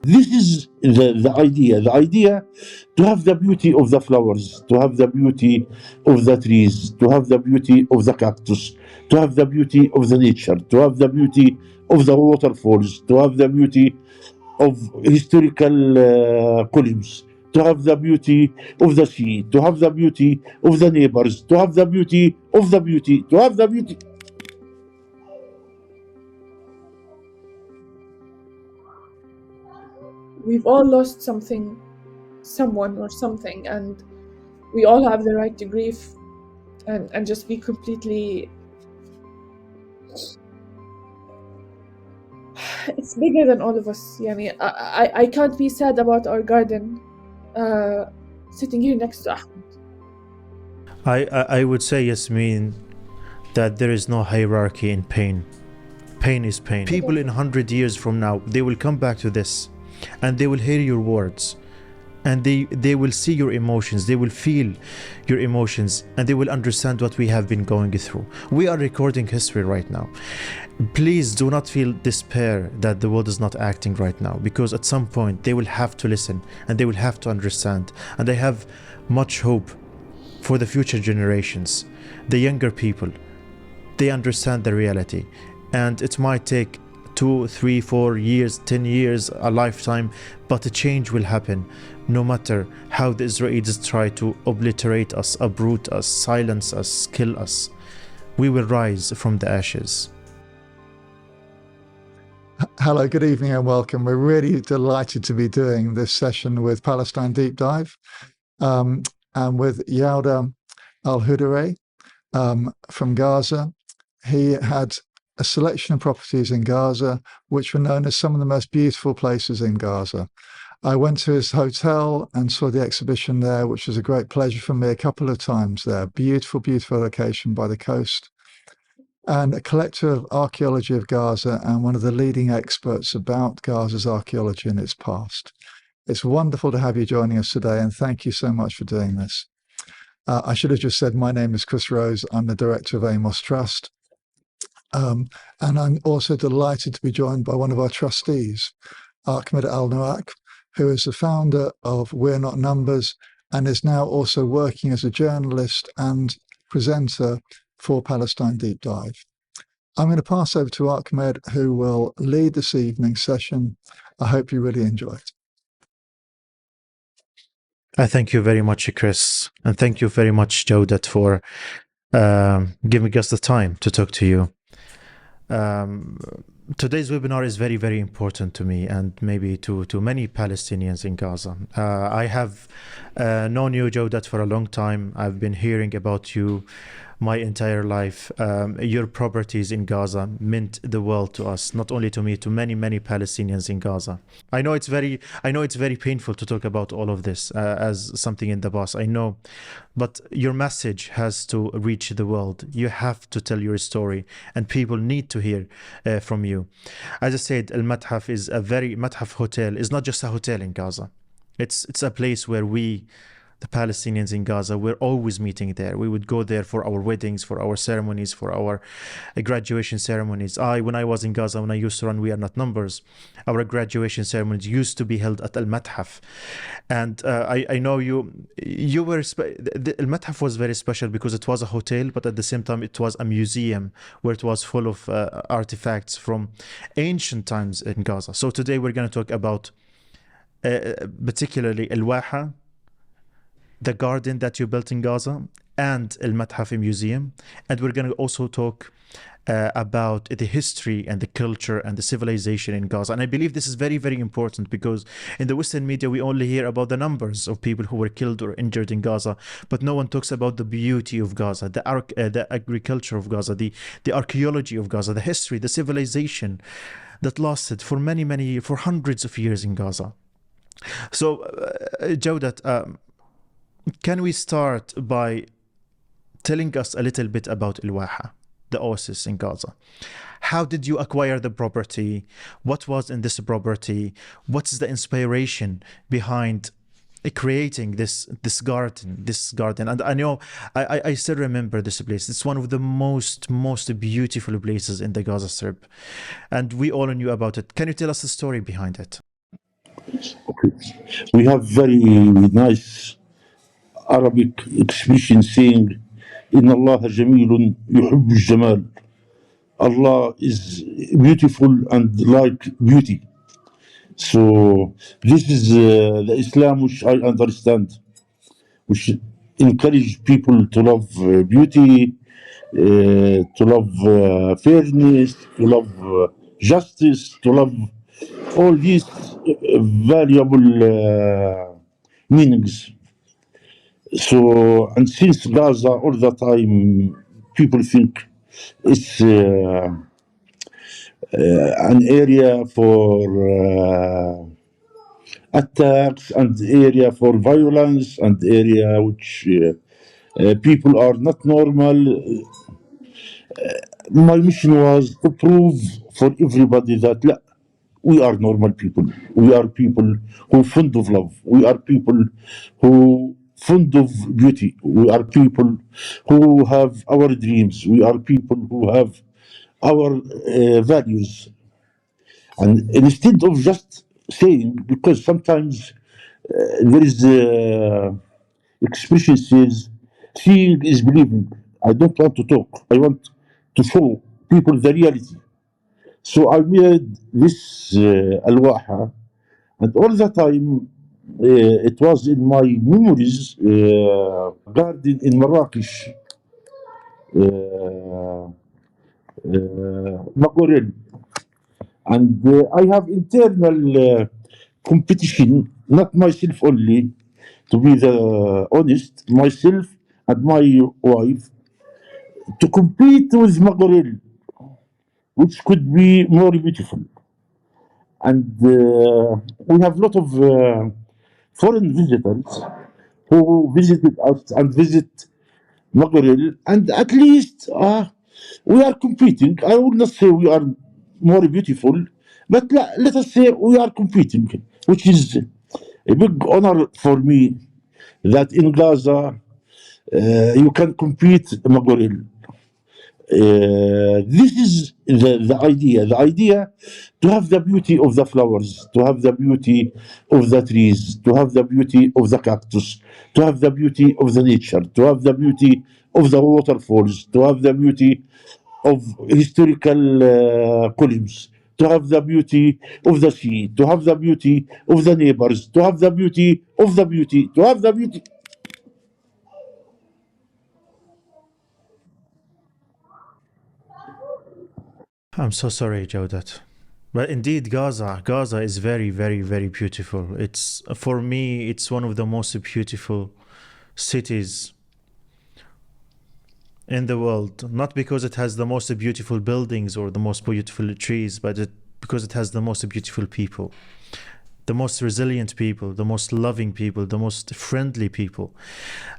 This is the idea. The idea to have the beauty of the flowers, to have the beauty of the trees, to have the beauty of the cactus, to have the beauty of the nature, to have the beauty of the waterfalls, to have the beauty of historical columns, to have the beauty of the sea, to have the beauty of the neighbors, to have the beauty of the beauty, to have the beauty. We've all lost something, someone or something, and we all have the right to grieve and just be completely. It's bigger than all of us. Yani, I can't be sad about our garden sitting here next to Ahmed. I would say, Yasmeen, that there is no hierarchy in pain. Pain is pain. People in 100 years from now, they will come back to this and they will hear your words and they will see your emotions, they will feel your emotions, and they will understand what we have been going through. We are recording history right now. Please do not feel despair that the world is not acting right now, because at some point they will have to listen and they will have to understand. And I have much hope for the future generations, the younger people. They understand the reality, and it might take 2, 3, 4 years, 10 years, a lifetime, but a change will happen no matter how the Israelis try to obliterate us, uproot us, silence us, kill us. We will rise from the ashes. Hello, good evening and welcome. We're really delighted to be doing this session with Palestine Deep Dive and with Jawdat Al-Khoudary from Gaza. He had a selection of properties in Gaza which were known as some of the most beautiful places in Gaza. I went to his hotel and saw the exhibition there, which was a great pleasure for me a couple of times there. Beautiful, beautiful location by the coast. And a collector of archaeology of Gaza and one of the leading experts about Gaza's archaeology and its past. It's wonderful to have you joining us today, and thank you so much for doing this. I should have just said my name is Chris Rose. I'm the director of Amos Trust. And I'm also delighted to be joined by one of our trustees, Ahmed Alnaouq, who is the founder of We're Not Numbers and is now also working as a journalist and presenter for Palestine Deep Dive. I'm going to pass over to Ahmed, who will lead this evening's session. I hope you really enjoy it. I thank you very much, Chris, and thank you very much, Jawdat, for giving us the time to talk to you. Today's webinar is very, very important to me and maybe to many Palestinians in Gaza. I have known you, Jawdat, for a long time. I've been hearing about you my entire life. Your properties in Gaza meant the world to us, not only to me, to many, many Palestinians in Gaza. I know it's very painful to talk about all of this as something in the past. I know, but your message has to reach the world. You have to tell your story, and people need to hear from you. As I said, Al-Mathaf is Mathaf hotel is not just a hotel in Gaza. It's a place where we, the Palestinians in Gaza, we're always meeting there. We would go there for our weddings, for our ceremonies, for our graduation ceremonies. When I was in Gaza, when I used to run We Are Not Numbers, our graduation ceremonies used to be held at Al-Mathaf. And I know you were, the Al-Mathaf was very special because it was a hotel, but at the same time, it was a museum where it was full of artifacts from ancient times in Gaza. So today we're going to talk about particularly Al-Waha, the garden that you built in Gaza, and Al-Mathaf Museum. And we're going to also talk about the history and the culture and the civilization in Gaza. And I believe this is very, very important because in the Western media, we only hear about the numbers of people who were killed or injured in Gaza, but no one talks about the beauty of Gaza, the agriculture of Gaza, the archaeology of Gaza, the history, the civilization that lasted for for hundreds of years in Gaza. So, Jawdat, can we start by telling us a little bit about Al-Waha, the oasis in Gaza? How did you acquire the property? What was in this property? What's the inspiration behind creating this garden? And I know I still remember this place. It's one of the most beautiful places in the Gaza Strip, and we all knew about it. Can you tell us the story behind it? Okay. We have very nice Arabic expression saying, إن الله جميل يحب الجمال. Allah is beautiful and like beauty. So this is the Islam which I understand, which encourage people to love beauty, to love fairness, to love justice, to love all these valuable meanings. So, and since Gaza all the time, people think it's an area for attacks and area for violence and area which people are not normal. My mission was to prove for everybody that لا, we are normal people. We are people who fond of love. We are people who fond of beauty. We are people who have our dreams. We are people who have our values. And instead of just saying, because sometimes there is expression says, seeing is believing. I don't want to talk. I want to show people the reality. So I made this al and all the time it was in my memories. Garden in Marrakesh, Magorel, and I have internal competition, not myself only, to be the honest, myself and my wife, to compete with Magorel, which could be more beautiful. And we have a lot of foreign visitors who visited us and visit Maghreb, and at least we are competing. I would not say we are more beautiful, but let us say we are competing, which is a big honor for me that in Gaza you can compete Maghreb. This is the idea. The idea to have the beauty of the flowers, to have the beauty of the trees, to have the beauty of the cactus, to have the beauty of the nature, to have the beauty of the waterfalls, to have the beauty of historical columns, to have the beauty of the sea, to have the beauty of the neighbors, to have the beauty of the beauty, to have the beauty. I'm so sorry, Jawdat. But indeed, Gaza is very, very, very beautiful. It's for me, it's one of the most beautiful cities in the world. Not because it has the most beautiful buildings or the most beautiful trees, but because it has the most beautiful people, the most resilient people, the most loving people, the most friendly people.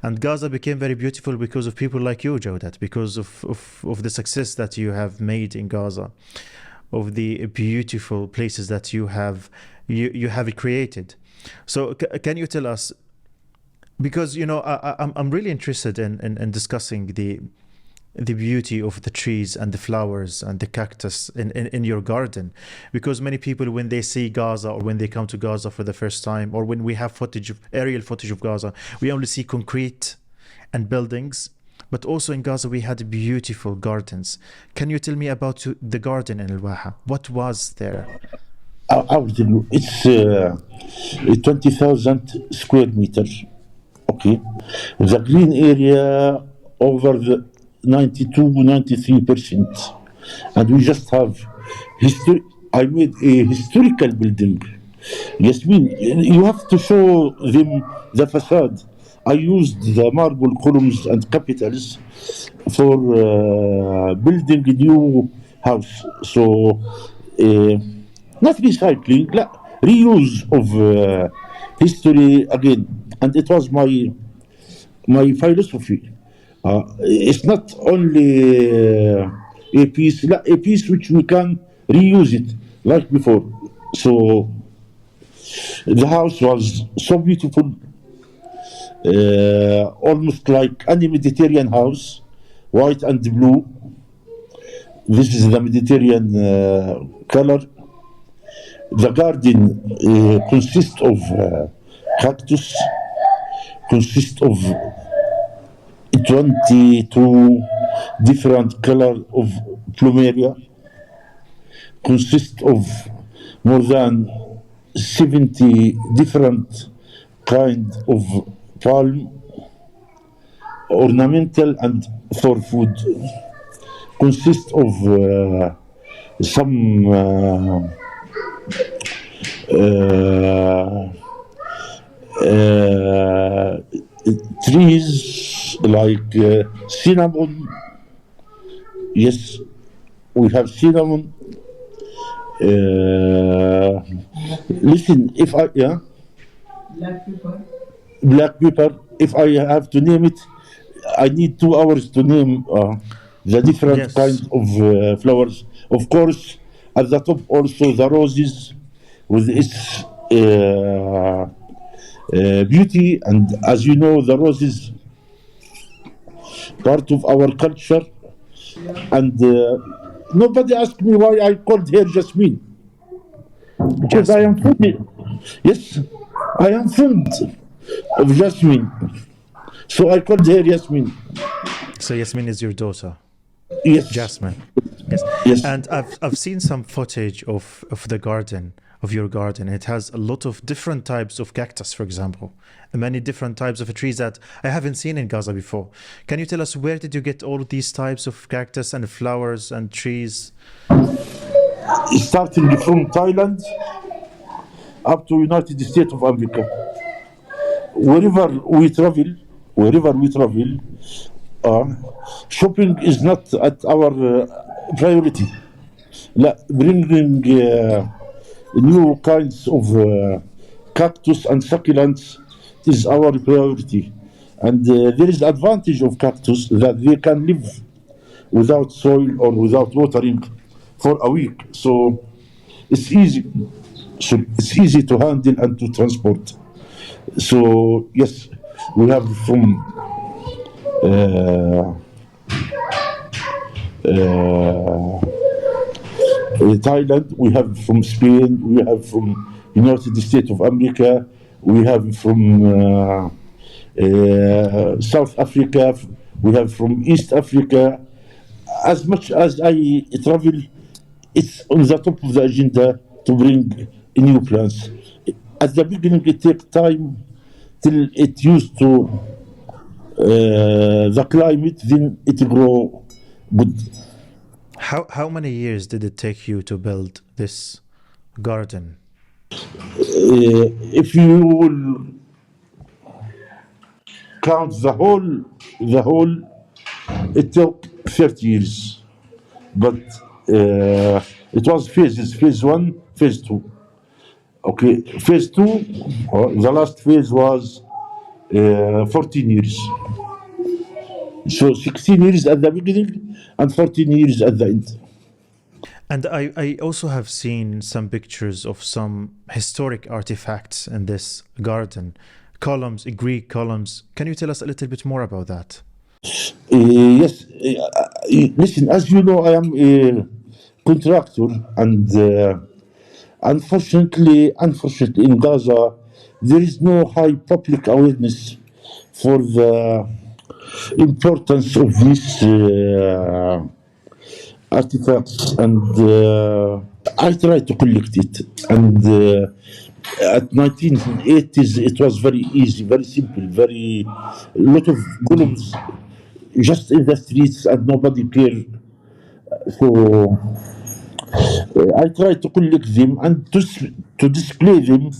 And Gaza became very beautiful because of people like you, Jawdat, because of the success that you have made in Gaza, of the beautiful places that you have created. So can you tell us, because I'm really interested in discussing the beauty of the trees and the flowers and the cactus in your garden, because many people, when they see Gaza or when they come to Gaza for the first time, or when we have aerial footage of Gaza, we only see concrete and buildings. But also in Gaza we had beautiful gardens. Can you tell me about the garden in Al-Waha? What was there? I will tell you, it's 20,000 square meters. Okay, the green area over the 93%, and we just have history. I made a historical building. Yasmeen, you have to show them the facade. I used the marble columns and capitals for building a new house. So, not recycling, reuse of history again. And it was my philosophy. It's not only a piece which we can reuse it like before. So the house was so beautiful, almost like any Mediterranean house, white and blue. This is the Mediterranean color. The garden consists of cactus, consists of 22 different color of plumeria, consists of more than 70 different kind of palm, ornamental and for food, consists of some trees like cinnamon. Yes, we have cinnamon. Listen, if I black pepper. If I have to name it, I need 2 hours to name the different Yes. kinds of flowers. Of course, at the top also the roses with its beauty, and as you know, the roses part of our culture. And nobody asked me why I called her Jasmine, because I am fond. Yes, I am fond of Jasmine, so I called her Yasmeen. So Yasmeen is your daughter, Yes, Jasmine. Yes. yes. And I've seen some footage of the garden, of your garden. It has a lot of different types of cactus, for example, and many different types of trees that I haven't seen in Gaza before. Can you tell us, where did you get all of these types of cactus and flowers and trees? Starting from Thailand up to United States of America. Wherever we travel, shopping is not at our priority. Bringing new kinds of cactus and succulents is our priority. And there is advantage of cactus that they can live without soil or without watering for a week. So it's easy. So it's easy to handle and to transport. So yes, we have from Thailand, we have from Spain, we have from United States of America, we have from South Africa, we have from East Africa. As much as I travel, it's on the top of the agenda to bring new plants. At the beginning, it takes time till it used to the climate, then it grow good. How many years did it take you to build this garden? If you will count the whole, it took 30 years. But it was phases, phase 1, phase 2. Okay, phase 2, the last phase was 14 years. So 16 years at the beginning and 14 years at the end. And I also have seen some pictures of some historic artifacts in this garden. Columns, Greek columns. Can you tell us a little bit more about that? Yes, listen, as you know, I am a contractor, and unfortunately, in Gaza, there is no high public awareness for the importance of these artifacts, and I try to collect it. And at 1980s, it was very easy, very simple, very lot of columns just in the streets, and nobody cared. So I try to collect them and to display them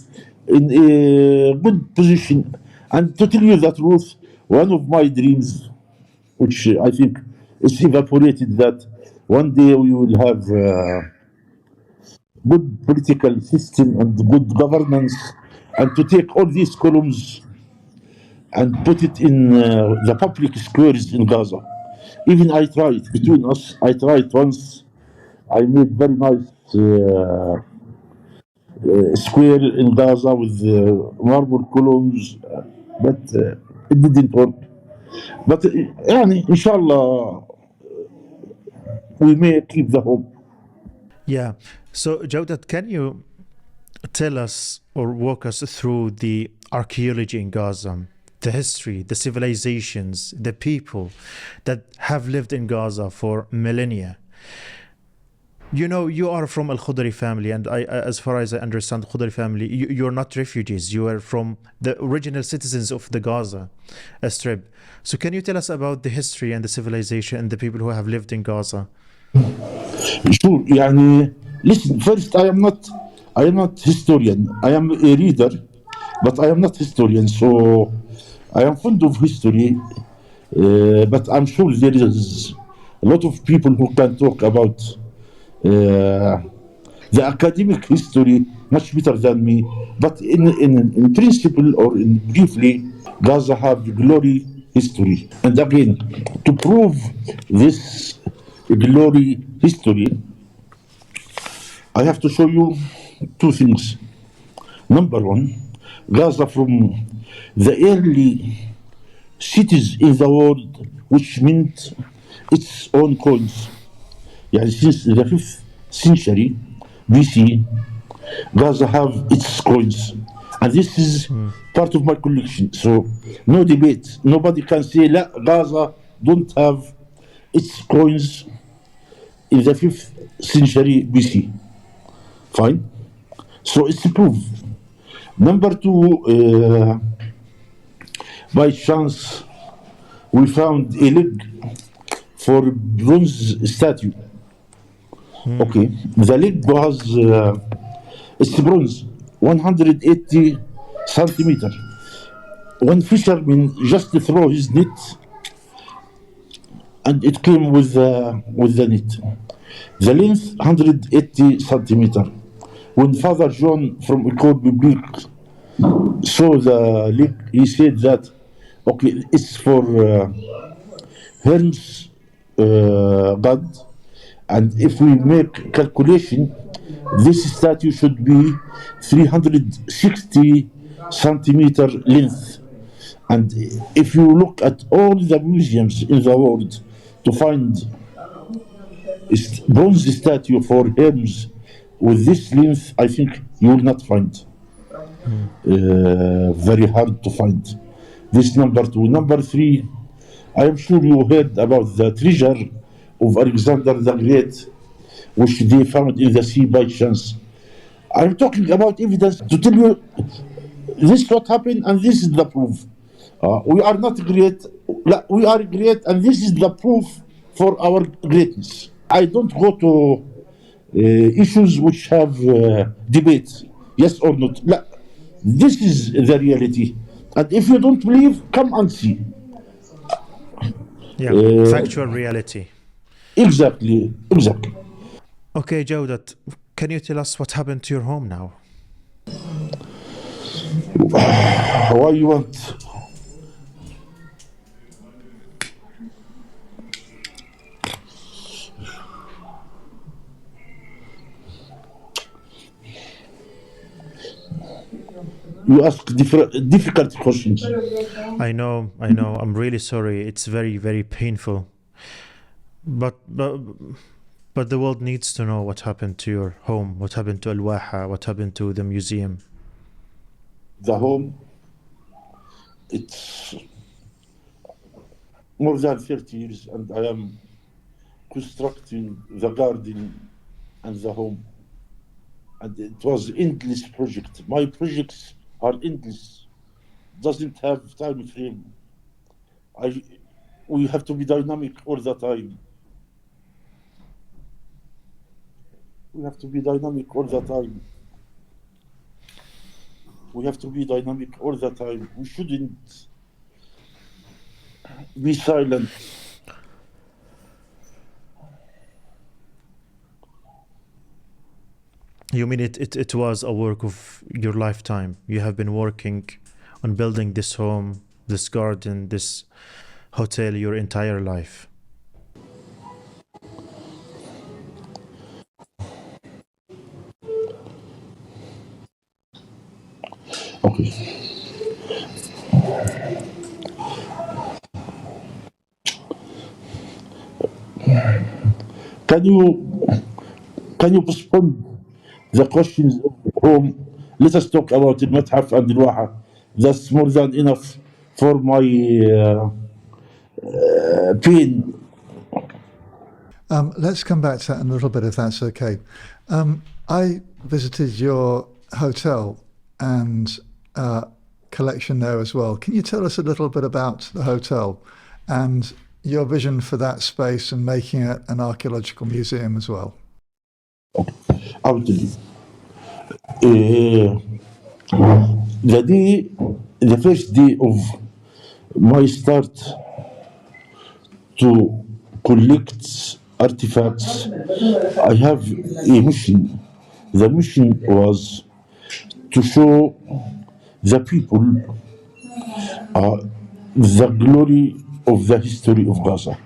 in a good position. And to tell you the truth, one of my dreams, which I think is evaporated, that one day we will have good political system and good governance, and to take all these columns and put it in the public squares in Gaza. Even I tried, between us, I tried once. I made very nice square in Gaza with marble columns, but it didn't work. But inshallah, we may keep the hope. Yeah. So Jawdat, tell us or walk us through the archaeology in Gaza, the history, the civilizations, the people that have lived in Gaza for millennia. You know, you are from Al-Khoudary family, and as far as I understand, the Khoudary family, you're not refugees. You are from the original citizens of the Gaza Strip. So can you tell us about the history and the civilization and the people who have lived in Gaza? Sure. Listen, first, I am not historian. I am a reader, but I am not historian. So I am fond of history, but I'm sure there is a lot of people who can talk about the academic history much better than me. But in principle or in briefly, Gaza have glory history. And again, to prove this glory history, I have to show you two things. Number one, Gaza from the early cities in the world, which meant its own coins. Since the 5th century BC, Gaza have its coins. And this is part of my collection. So no debate. Nobody can say, La, Gaza don't have its coins in the 5th century BC. Fine. So it's proof. Number two, by chance, we found a leg for bronze statue. Okay, the leg was, it's bronze, 180 centimeter. One fisherman just threw his net and it came with the net. The length, 180 centimeter. When Father John from École Biblique saw the leg, he said that, okay, it's for Hermes God, and if we make calculation, this statue should be 360 centimeter length. And if you look at all the museums in the world to find a bronze statue for Hermes with this length, I think you will not find. Very hard to find. This number two. Number three, I am sure you heard about the treasure of Alexander the Great, which they found in the sea by chance. I'm talking about evidence to tell you this is what happened and this is the proof. We are not great, we are great, and this is the proof for our greatness. I don't go to issues which have debate, yes or not. This is the reality. And if you don't believe, come and see. Yeah, factual reality. Exactly. Okay, Jawdat, can you tell us what happened to your home now? Why you want? You ask difficult questions. I know. I'm really sorry. It's very, very painful. But the world needs to know what happened to your home, what happened to Al-Waha, what happened to the museum. The home, it's more than 30 years, and I am constructing the garden and the home. And it was endless project. My projects are endless. Doesn't have time frame. We have to be dynamic all the time. We have to be dynamic all the time. We shouldn't be silent. You mean it was a work of your lifetime? You have been working on building this home, this garden, this hotel your entire life. Okay. Can you postpone the questions of home let us talk about Al-Mathaf and Al-Waha. That's more than enough for my pain. Let's come back to that in a little bit, if that's okay. I visited your hotel and collection there as well. Can you tell us a little bit about the hotel and your vision for that space and making it an archaeological museum as well? I will tell you. The first day of my start to collect artifacts, I have a mission. The mission was to show the people the glory of the history of Gaza.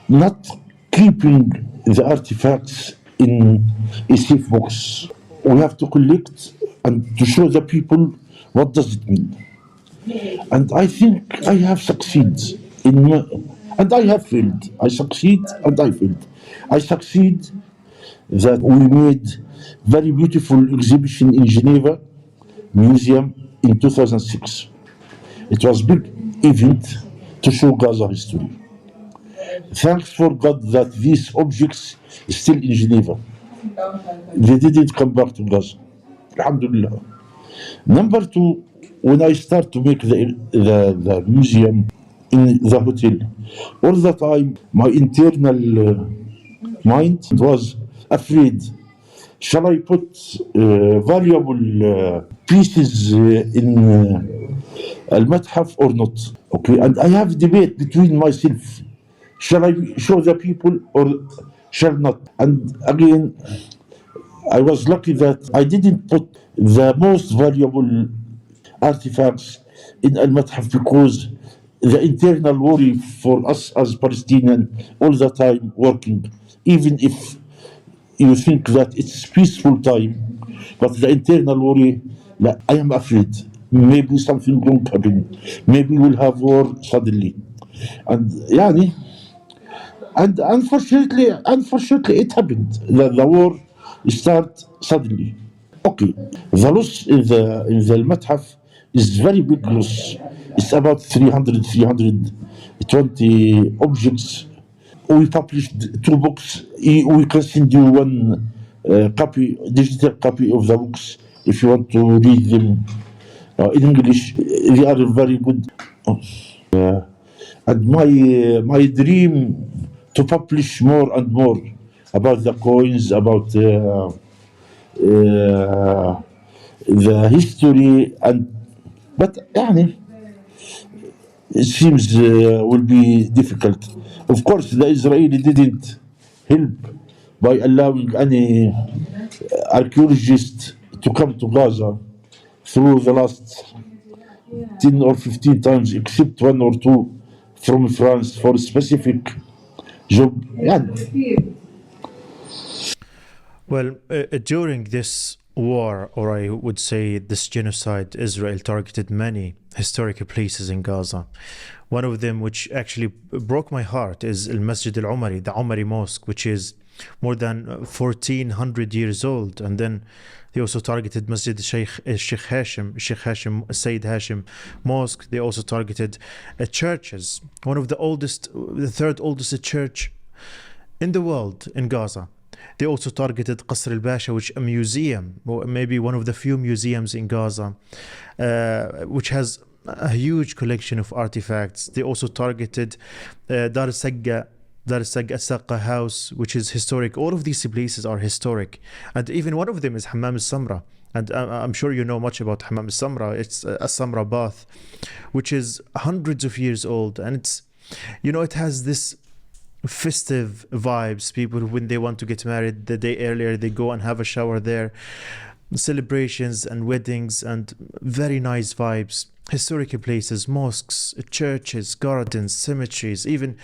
Not keeping the artifacts in a safe box. We have to collect and to show the people what does it mean. And I think I have succeeded and I have failed. I succeed and I failed. I succeed that we made very beautiful exhibition in Geneva Museum in 2006. It was a big event to show Gaza history. Thanks for God that these objects are still in Geneva. They didn't come back to Gaza. Alhamdulillah. Number two, when I start to make the museum in the hotel, all the time my internal mind was afraid. Shall I put valuable pieces in Al-Mathaf or not? Okay, and I have debate between myself. Shall I show the people or shall not? And again, I was lucky that I didn't put the most valuable artifacts in Al-Mathaf because the internal worry for us as Palestinians all the time working, even if you think that it's peaceful time, but the internal worry, I am afraid. Maybe something wrong happen. Maybe we'll have war suddenly. And yani, and unfortunately it happened. The war start suddenly. Okay, the loss in the Al-Mathaf is very big loss. It's about 320 objects. We published 2 books. We can send you one digital copy of the books if you want to read them in English. They are very good. And my dream to publish more and more about the coins, about the history, but يعني, it seems will be difficult. Of course, the Israeli didn't help by allowing any archaeologist to come to Gaza through the last 10 or 15 times, except 1 or 2 from France for a specific job. Yeah. Well, during this war, or I would say this genocide, Israel targeted many historical places in Gaza. One of them, which actually broke my heart, is Al-Masjid Al-Umari, the Umari Mosque, which is more than 1400 years old. And then they also targeted Masjid Sheikh Hashim, Sayyid Hashim Mosque. They also targeted churches. One of the oldest, the 3rd oldest church in the world in Gaza. They also targeted Qasr al-Basha, which a museum, or maybe one of the few museums in Gaza, which has a huge collection of artifacts. They also targeted Dar al-Sagqa al-Saqqa house, which is historic. All of these places are historic. And even one of them is Hammam al-Samra. And I'm sure you know much about Hammam al-Samra. It's a Samra bath, which is hundreds of years old. And it's, it has this festive vibes. People, when they want to get married the day earlier, they go and have a shower there. Celebrations and weddings and very nice vibes. Historical places, mosques, churches, gardens, cemeteries. Even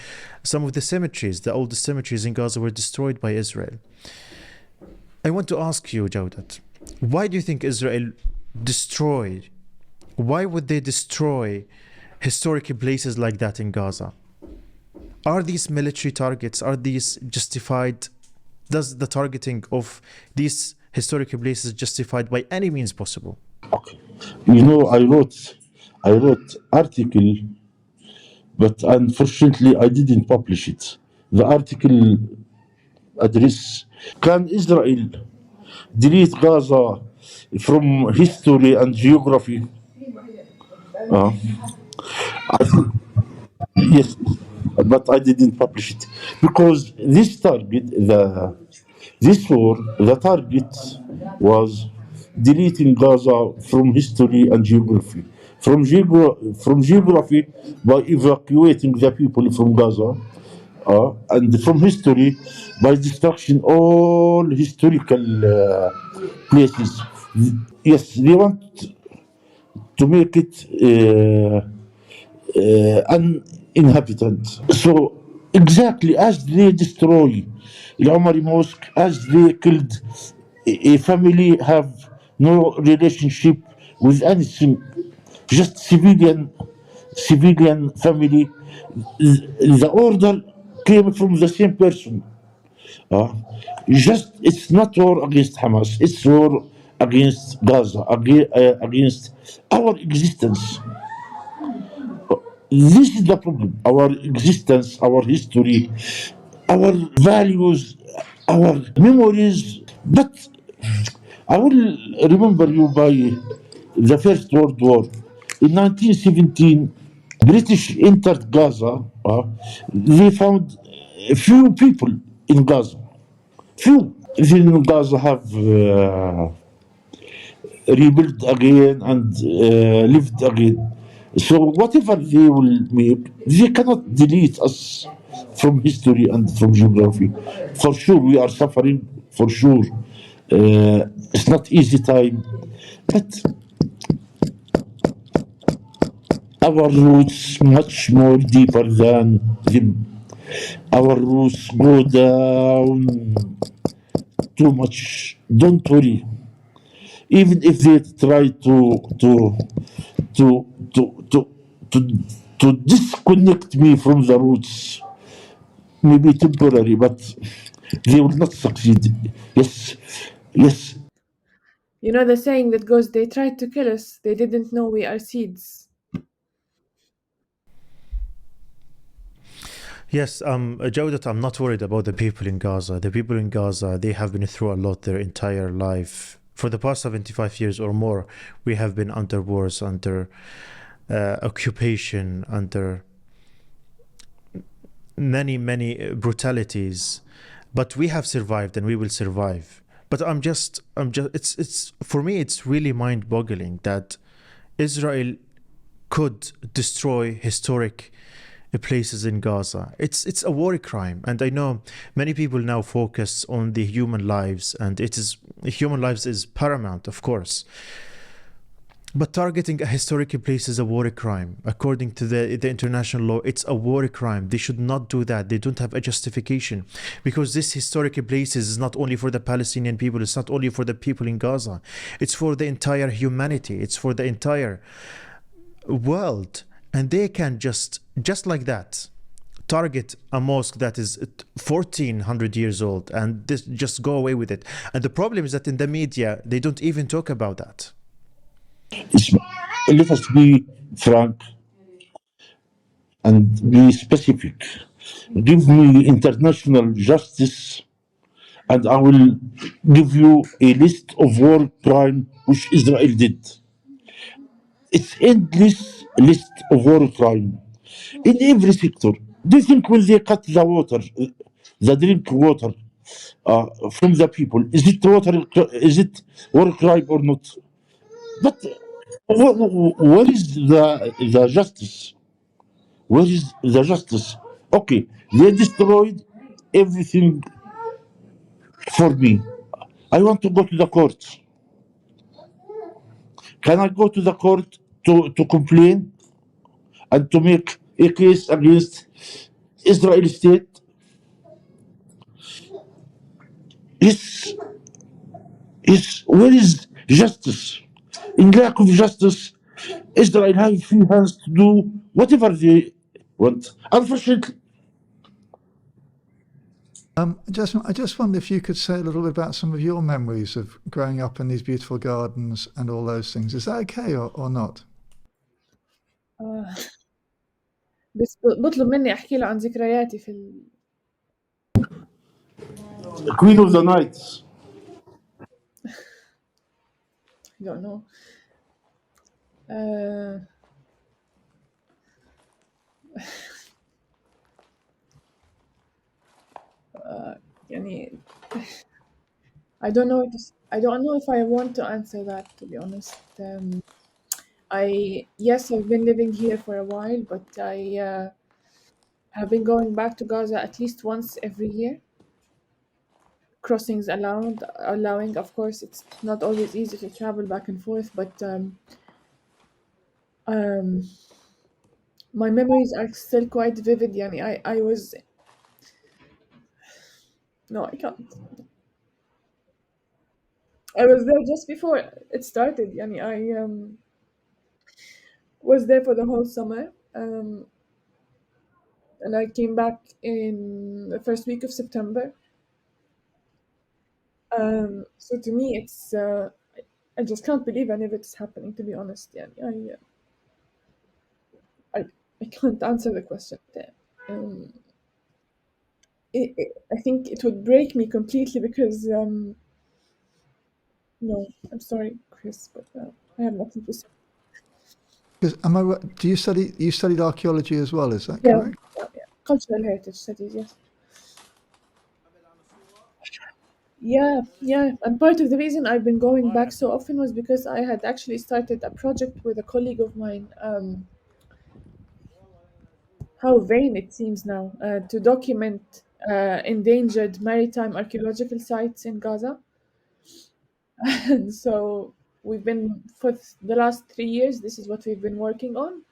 some of the cemeteries, the oldest cemeteries in Gaza, were destroyed by Israel. I want to ask you, Jawdat, why do you think Israel destroyed? Why would they destroy historical places like that in Gaza? Are these military targets? Are these justified? Does the targeting of these historical places justified by any means possible. Okay. I wrote article, but unfortunately I didn't publish it. The article address: Can Israel delete Gaza from history and geography? Uh, I think yes, but I didn't publish it because this war, the target was deleting Gaza from history and geography. From geography by evacuating the people from Gaza, and from history by destruction all historical places. Yes, they want to make it uninhabitant. So exactly as they destroy Al-Omari Mosque, as they killed a family, have no relationship with anything, just civilian family. The order came from the same person. Uh, just it's not war against Hamas, it's war against Gaza, against our existence. This is the problem. Our existence, our history, our values, our memories. But I will remember you by the First World War. In 1917, British entered Gaza. They found few people in Gaza. Few. Then Gaza have rebuilt again and lived again. So whatever they will make, they cannot delete us from history and from geography. For sure, we are suffering. For sure, it's not easy time, but our roots much more deeper than them. Our roots go down too much. Don't worry. Even if they try to to to to to disconnect me from the roots, maybe temporary, but they will not succeed. Yes, yes. You know the saying that goes, they tried to kill us, they didn't know we are seeds. Yes, Jawdat, I'm not worried about the people in Gaza. The people in Gaza, they have been through a lot their entire life. For the past 75 years or more, we have been under wars, under occupation, under many brutalities. But we have survived and we will survive. But it's for me, it's really mind-boggling that Israel could destroy historic places in Gaza. It's a war crime, and I know many people now focus on the human lives, and human lives is paramount, of course. But targeting a historical place is a war crime. According to the international law, it's a war crime. They should not do that. They don't have a justification, because this historical places is not only for the Palestinian people. It's not only for the people in Gaza. It's for the entire humanity. It's for the entire world. And they can just like that target a mosque that is 1400 years old and just go away with it. And the problem is that in the media, they don't even talk about that. Let us be frank and be specific. Give me international justice, and I will give you a list of war crime which Israel did. It's endless list of war crime in every sector. Do you think when they cut the water, the drink water from the people, is it war crime or not? But where is the justice? Where is the justice? Okay, they destroyed everything for me. I want to go to the court. Can I go to the court to complain and to make a case against Israel state? Yes, yes. Where is justice? In lack of justice, Israel has free hands to do whatever they want. Unfortunately, I just wonder if you could say a little bit about some of your memories of growing up in these beautiful gardens and all those things. Is that okay or not? بس بطلب مني أحكي له عن ذكرياتي في The Queen of the Nights. I don't know. يعني I don't know if I want to answer that, to be honest. Yes, I've been living here for a while, but I have been going back to Gaza at least once every year. Crossings allowing, of course, it's not always easy to travel back and forth, but my memories are still quite vivid. Yani I was no, I can't. I was there just before it started. Yani I was there for the whole summer, and I came back in the first week of September. So to me, it's I just can't believe any of it's happening. To be honest, yani I can't answer the question there. I think it would break me completely because no, I'm sorry, Chris, but I have nothing to say. Because am I right? You studied archaeology as well? Is that Yeah, correct? yeah. Cultural heritage studies, yes. Yeah. And part of the reason I've been going back so often was because I had actually started a project with a colleague of mine. How vain it seems now, to document endangered maritime archaeological sites in Gaza. And so we've been, for the last 3 years, this is what we've been working on.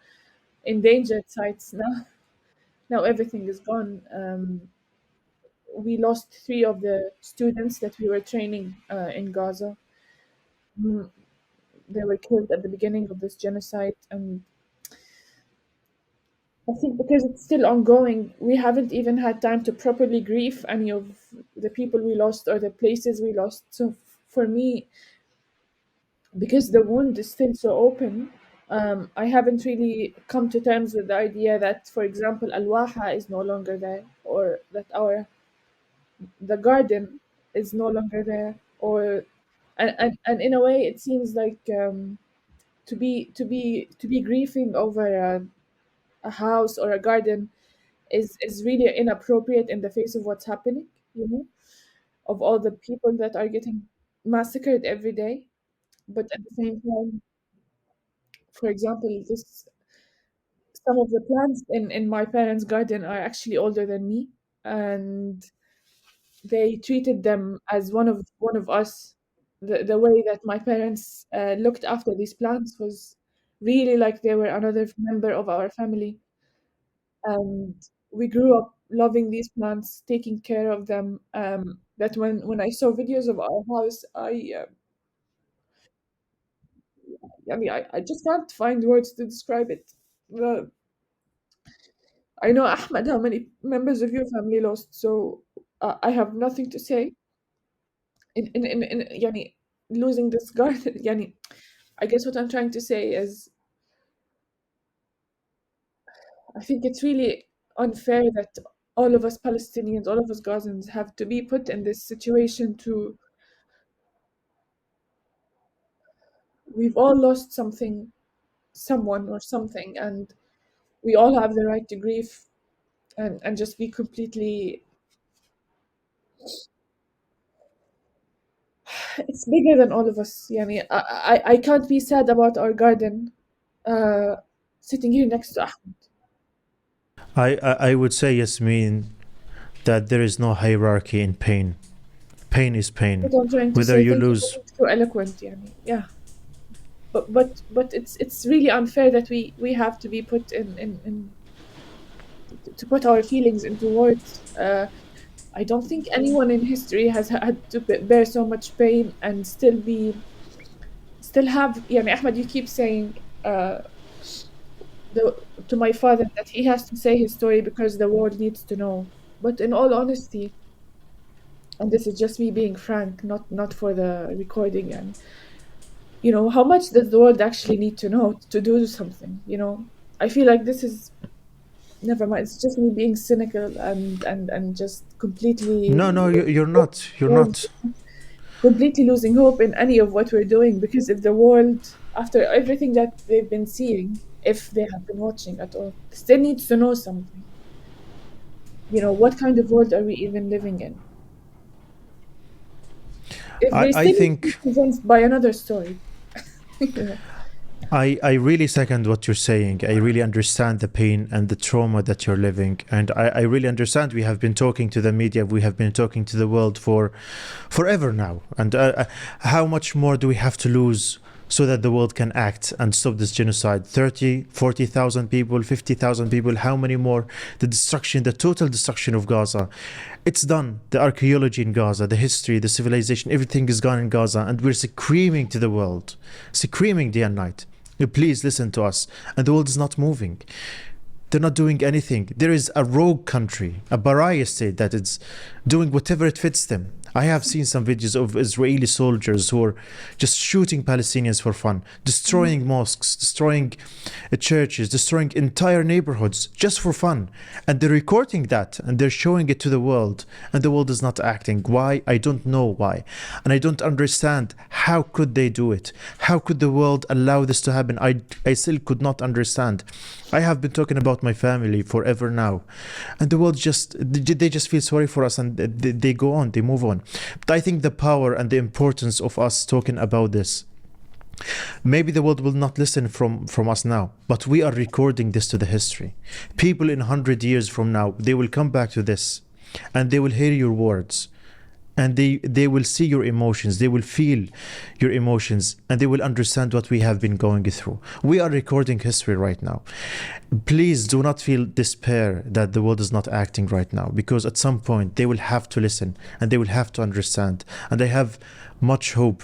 Endangered sites now everything is gone. We lost 3 of the students that we were training in Gaza. They were killed at the beginning of this genocide, and I think because it's still ongoing, we haven't even had time to properly grieve any of the people we lost or the places we lost. So for me, because the wound is still so open, I haven't really come to terms with the idea that, for example, Al-Waha is no longer there, or that the garden is no longer there, or and in a way, it seems like to be grieving over a house or a garden is really inappropriate in the face of what's happening, of all the people that are getting massacred every day. But at the same time, for example, some of the plants in my parents' garden are actually older than me, and they treated them as one of us. The way that my parents looked after these plants was really like they were another member of our family. And we grew up loving these plants, taking care of them. That when I saw videos of our house, I just can't find words to describe it. I know, Ahmed, how many members of your family lost, so I have nothing to say. يعني losing this garden, يعني I guess what I'm trying to say is I think it's really unfair that all of us Palestinians, all of us Gazans have to be put in this situation we've all lost something, someone or something, and we all have the right to grieve and just be completely. It's bigger than all of us. يعني I can't be sad about our garden sitting here next to Ahmed. I would say, Yasmeen, that there is no hierarchy in pain. Pain is pain. What I'm trying to Whether say, you thank you lose. for being so eloquent, يعني. Yeah. But it's really unfair that we have to be put in to put our feelings into words. I don't think anyone in history has had to bear so much pain and still have. يعني Ahmed, you keep saying to my father that he has to say his story because the world needs to know. But in all honesty, And this is just me being frank, not for the recording. And how much does the world actually need to know to do something? I feel like this is, never mind. It's just me being cynical and just completely No, you're not. You're not. completely losing hope in any of what we're doing, because if the world, after everything that they've been seeing, if they have been watching at all, still needs to know something. What kind of world are we even living in? If they I still need to be think convinced by another story. you know. I really second what you're saying. I really understand the pain and the trauma that you're living. And I really understand we have been talking to the media, we have been talking to the world for forever now. And how much more do we have to lose so that the world can act and stop this genocide? 30, 40,000 people, 50,000 people, how many more? The destruction, the total destruction of Gaza. It's done. The archaeology in Gaza, the history, the civilization, everything is gone in Gaza. And we're screaming to the world, screaming day and night. Please listen to us. And the world is not moving. They're not doing anything. There is a rogue country, a pariah state that is doing whatever it fits them. I have seen some videos of Israeli soldiers who are just shooting Palestinians for fun, destroying mosques, destroying churches, destroying entire neighborhoods just for fun. And they're recording that and they're showing it to the world. And the world is not acting. Why? I don't know why. And I don't understand how could they do it? How could the world allow this to happen? I still could not understand. I have been talking about my family forever now, and the world they just feel sorry for us, and they go on, they move on. But I think the power and the importance of us talking about this, maybe the world will not listen from us now, but we are recording this to the history. People in 100 years from now, they will come back to this and they will hear your words, and they will see your emotions, they will feel your emotions, and they will understand what we have been going through. We are recording history right now. Please do not feel despair that the world is not acting right now, because at some point they will have to listen and they will have to understand. And I have much hope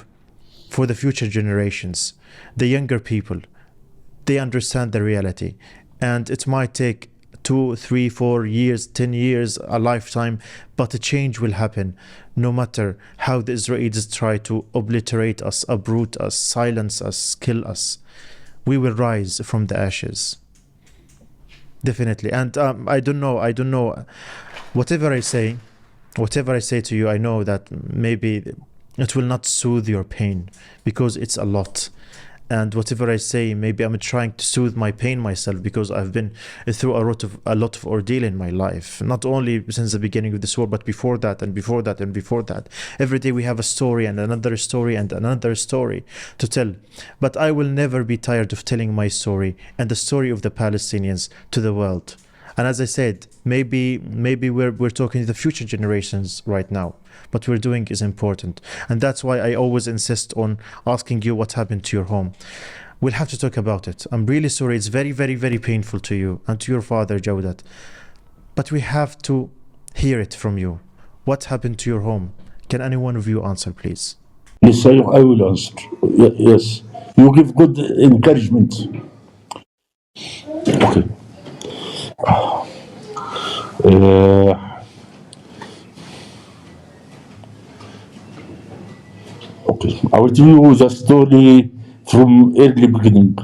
for the future generations, the younger people. They understand the reality, and it might take 2, 3, 4 years, 10 years, a lifetime, but a change will happen no matter how the Israelis try to obliterate us, uproot us, silence us, kill us. We will rise from the ashes. Definitely. And I don't know. Whatever I say to you, I know that maybe it will not soothe your pain, because it's a lot. And whatever I say, maybe I'm trying to soothe my pain myself, because I've been through a lot of ordeal in my life, not only since the beginning of this war, but before that and before that and before that. Every day we have a story and another story and another story to tell. But I will never be tired of telling my story and the story of the Palestinians to the world. And as I said, maybe we're talking to the future generations right now. What we're doing is important. And that's why I always insist on asking you what happened to your home. We'll have to talk about it. I'm really sorry. It's very, very, very painful to you and to your father, Jawdat. But we have to hear it from you. What happened to your home? Can any one of you answer, please? Yes, I will answer. Yes. You give good encouragement. Okay. Okay. I will tell you the story from early beginning.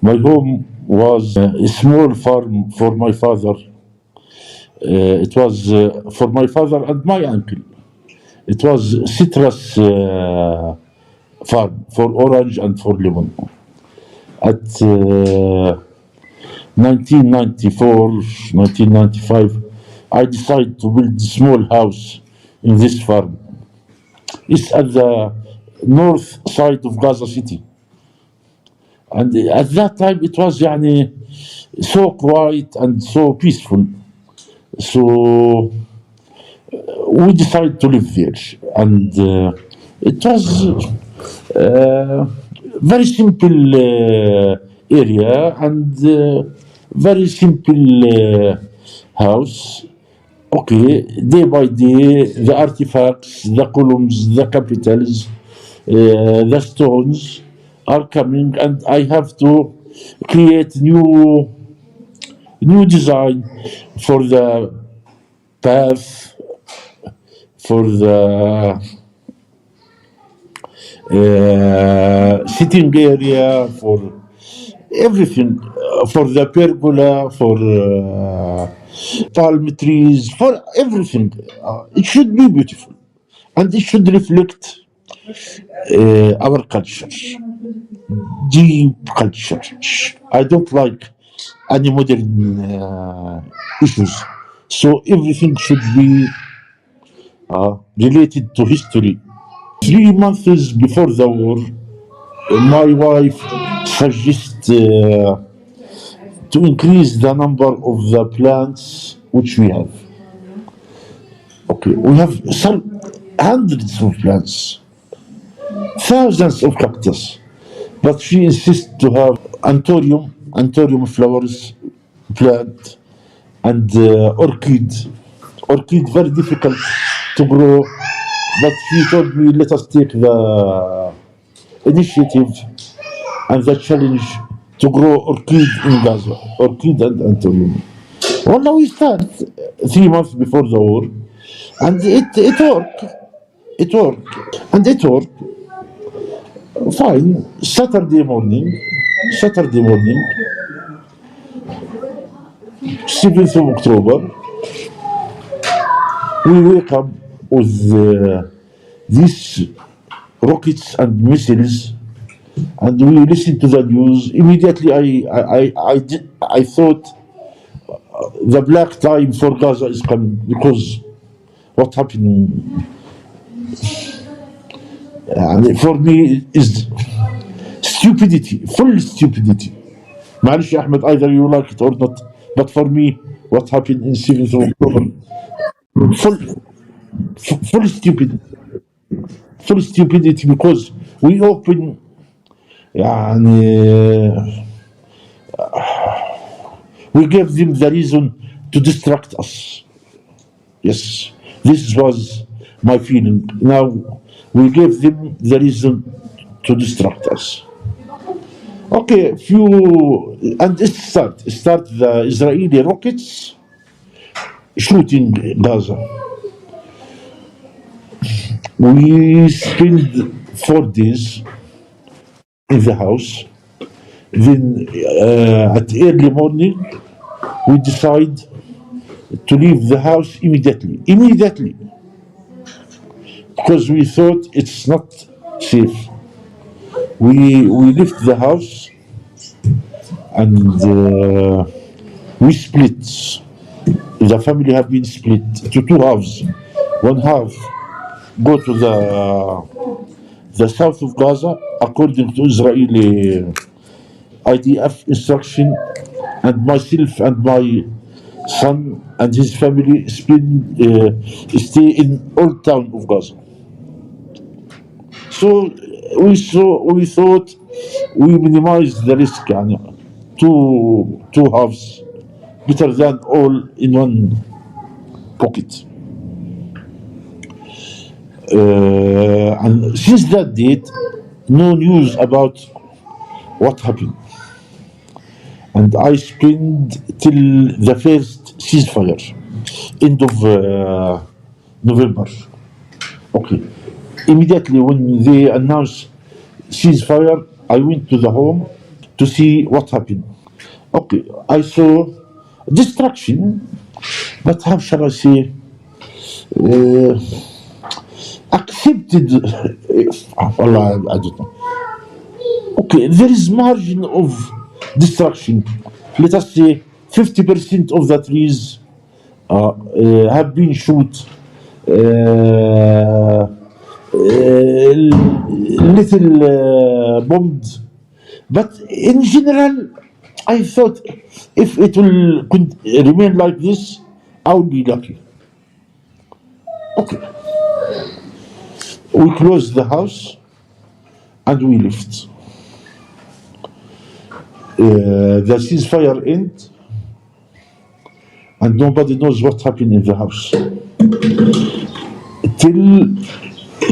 My home was a small farm for my father. It was for my father and my uncle. It was citrus farm for orange and for lemon. At 1994, 1995, I decided to build a small house in this farm. It's at the north side of Gaza City. And at that time it was so quiet and so peaceful. So we decided to live there. And it was very simple area and very simple house. Okay, day by day, the artifacts, the columns, the capitals, the stones are coming, and I have to create new design for the path, for the sitting area, for everything, for the pergola, for palm trees, for everything. It should be beautiful, and it should reflect our culture, deep culture. I don't like any modern issues. So everything should be related to history. 3 months before the war, my wife suggests to increase the number of the plants which we have. Okay, we have some hundreds of plants, thousands of cactus, but she insists to have anthurium flowers plant, and orchid. Orchid very difficult to grow, but she told me let us take the initiative and the challenge to grow orchid in Gaza, orchid and anthurium. Well, now we start 3 months before the war, and it worked. It worked, and it worked fine. Saturday morning, 7th of October, we wake up with these rockets and missiles, and we listen to the news. Immediately, I thought the black time for Gaza is coming, because what happened for me is stupidity, full stupidity. معلش يا Ahmed, either you like it or not, but for me, what happened in 7th of October, full, full stupidity. Full stupidity, because we open يعني we gave them the reason to distract us. Yes, this was my feeling. Now we gave them the reason to distract us. Okay, and start the Israeli rockets shooting Gaza. We spent 4 days in the house. Then at early morning, we decide to leave the house immediately, because we thought it's not safe. We left the house, and we split. The family have been split to 2 halves. One half go to the south of Gaza according to Israeli IDF instruction, and myself and my son and his family stay in old town of Gaza. So we thought we minimize the risk. يعني, two halves better than all in one pocket. And since that date, no news about what happened. And I spent till the first ceasefire, end of November. Okay. Immediately when they announced ceasefire, I went to the home to see what happened. Okay, I saw destruction, but how shall I say, accepted. Allah, I don't know. Okay, there is margin of destruction. Let us say 50% of the trees have been shot. Little bombed, but in general, I thought if it will remain like this, I will be lucky. Okay, we closed the house and we left. The ceasefire end, and nobody knows what happened in the house till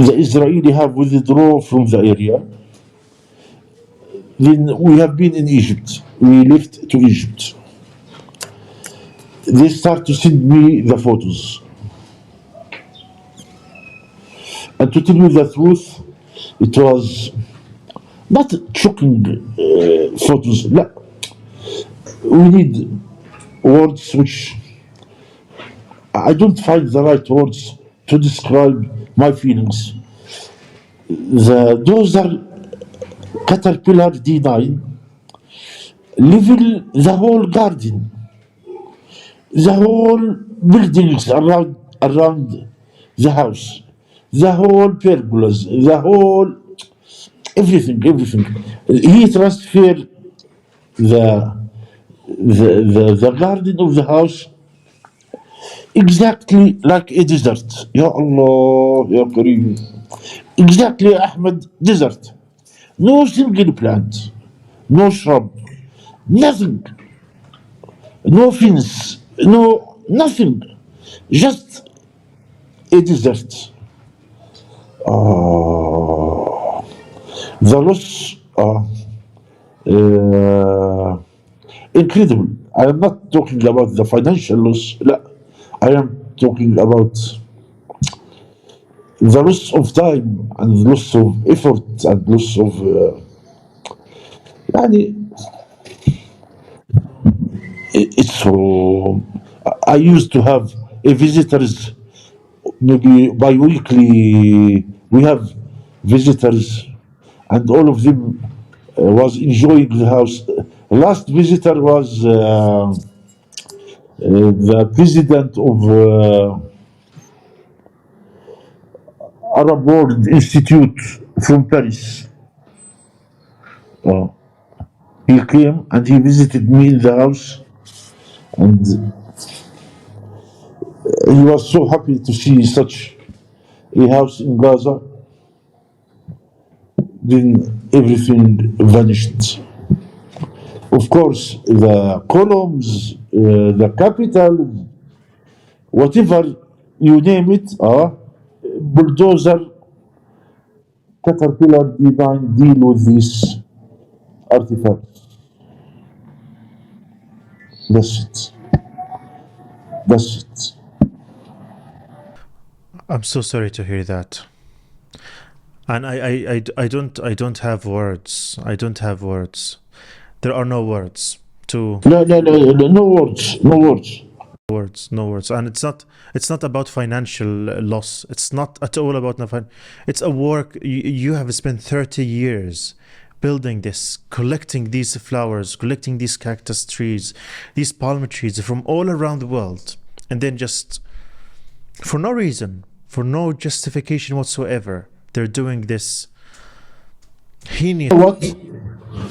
the Israeli have withdrawn from the area. Then we have been in Egypt. We left to Egypt. They start to send me the photos. And to tell you the truth, it was not shocking photos. No. We need words which I don't find the right words to describe my feelings. Those are Caterpillar D9 level the whole garden, the whole buildings around the house, the whole pergolas, the whole everything. He transferred the garden of the house exactly like a desert. Ya Allah, Ya Kareem. Exactly, Ahmed, desert. No single plant, no shrub, nothing, no fence, no nothing, just a desert. The loss, incredible. I am not talking about the financial loss. لا, I am talking about the loss of time and loss of effort and loss of يعني it's so. I used to have a visitors maybe bi-weekly. We have visitors, and all of them was enjoying the house. Last visitor was the president of Arab World Institute from Paris. Uh, he came and he visited me in the house, and he was so happy to see such a house in Gaza. Then everything vanished. Of course, the columns, the capital, whatever you name it, bulldozer, caterpillar design deal with these artifacts. That's it. That's it. I'm so sorry to hear that. And I don't have words. I don't have words. There are no words to No, no words, no words. no words. And it's not about financial loss. It's not at all about it's a work you have spent 30 years building this, collecting these flowers, collecting these cactus trees, these palm trees from all around the world, and then just for no reason, for no justification whatsoever, they're doing this heinous.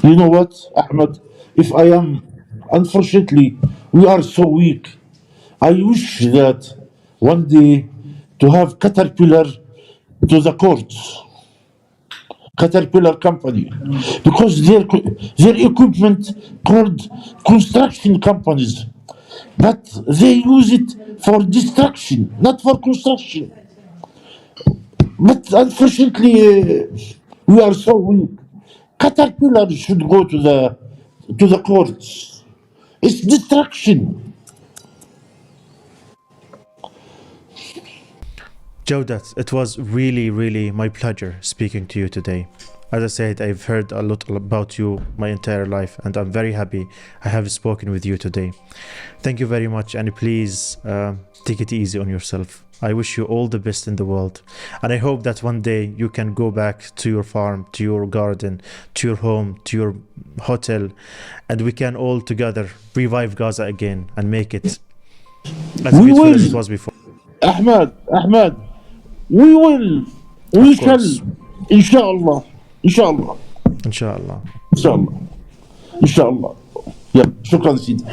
You know what, Ahmed? If I am, unfortunately, we are so weak. I wish that one day to have Caterpillar to the courts, Caterpillar company, because their equipment called construction companies, but they use it for destruction, not for construction. But unfortunately, we are so weak. Caterpillar should go to the courts. It's destruction. Jawdat, it was really my pleasure speaking to you today. As I said, I've heard a lot about you my entire life, and I'm very happy I have spoken with you today. Thank you very much, and please take it easy on yourself. I wish you all the best in the world, and I hope that one day you can go back to your farm, to your garden, to your home, to your hotel, and we can all together revive Gaza again and make it as We beautiful as it will, was before. Ahmed, we will, we Of shall, course, inshallah, inshallah, inshallah. inshallah, inshallah. Yeah, شكرا سيدي.